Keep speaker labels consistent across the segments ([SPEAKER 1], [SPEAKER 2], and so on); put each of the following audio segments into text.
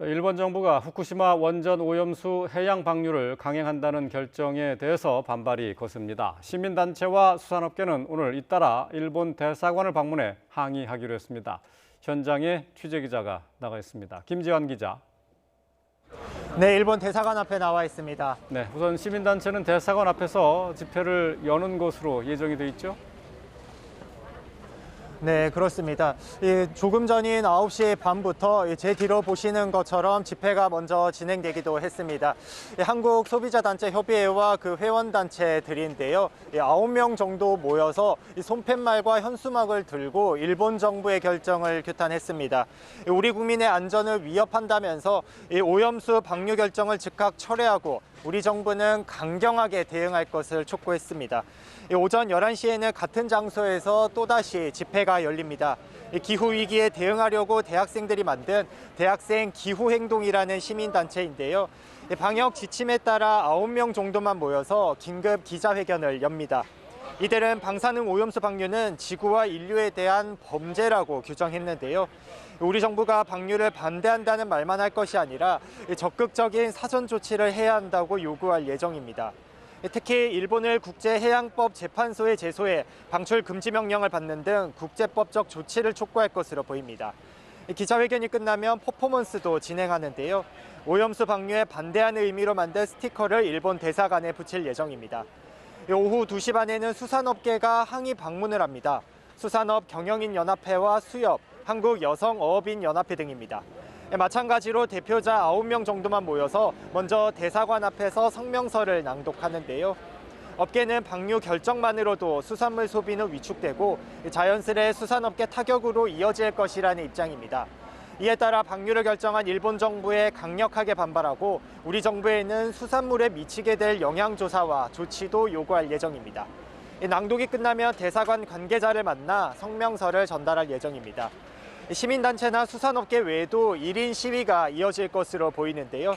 [SPEAKER 1] 일본 정부가 후쿠시마 원전 오염수 해양 방류를 강행한다는 결정에 대해서 반발이 거셉니다. 시민단체와 수산업계는 오늘 잇따라 일본 대사관을 방문해 항의하기로 했습니다. 현장에 취재기자가 나가 있습니다. 김지환 기자.
[SPEAKER 2] 네, 일본 대사관 앞에 나와 있습니다.
[SPEAKER 1] 네, 우선 시민단체는 대사관 앞에서 집회를 여는 것으로 예정이 돼 있죠?
[SPEAKER 2] 네, 그렇습니다. 조금 전인 9시 반부터 제 뒤로 보시는 것처럼 집회가 먼저 진행되기도 했습니다. 한국소비자단체협의회와 그 회원단체들인데요. 9명 정도 모여서 손팻말과 현수막을 들고 일본 정부의 결정을 규탄했습니다. 우리 국민의 안전을 위협한다면서 오염수 방류 결정을 즉각 철회하고 우리 정부는 강경하게 대응할 것을 촉구했습니다. 오전 11시에는 같은 장소에서 또다시 집회가 열립니다. 기후위기에 대응하려고 대학생들이 만든 대학생 기후행동이라는 시민단체인데요. 방역 지침에 따라 9명 정도만 모여서 긴급 기자회견을 엽니다. 이들은 방사능 오염수 방류는 지구와 인류에 대한 범죄라고 규정했는데요. 우리 정부가 방류를 반대한다는 말만 할 것이 아니라 적극적인 사전 조치를 해야 한다고 요구할 예정입니다. 특히 일본을 국제해양법 재판소에 제소해 방출 금지 명령을 받는 등 국제법적 조치를 촉구할 것으로 보입니다. 기자회견이 끝나면 퍼포먼스도 진행하는데요. 오염수 방류에 반대하는 의미로 만든 스티커를 일본 대사관에 붙일 예정입니다. 오후 2시 반에는 수산업계가 항의 방문을 합니다. 수산업 경영인연합회와 수협, 한국여성어업인연합회 등입니다. 마찬가지로 대표자 9명 정도만 모여서 먼저 대사관 앞에서 성명서를 낭독하는데요. 업계는 방류 결정만으로도 수산물 소비는 위축되고 자연스레 수산업계 타격으로 이어질 것이라는 입장입니다. 이에 따라 방류를 결정한 일본 정부에 강력하게 반발하고 우리 정부에는 수산물에 미치게 될 영향조사와 조치도 요구할 예정입니다. 낭독이 끝나면 대사관 관계자를 만나 성명서를 전달할 예정입니다. 시민단체나 수산업계 외에도 1인 시위가 이어질 것으로 보이는데요.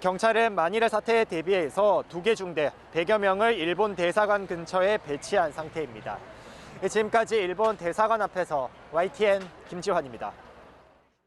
[SPEAKER 2] 경찰은 만일의 사태에 대비해서 2개 중대 100여 명을 일본 대사관 근처에 배치한 상태입니다. 지금까지 일본 대사관 앞에서 YTN 김지환입니다.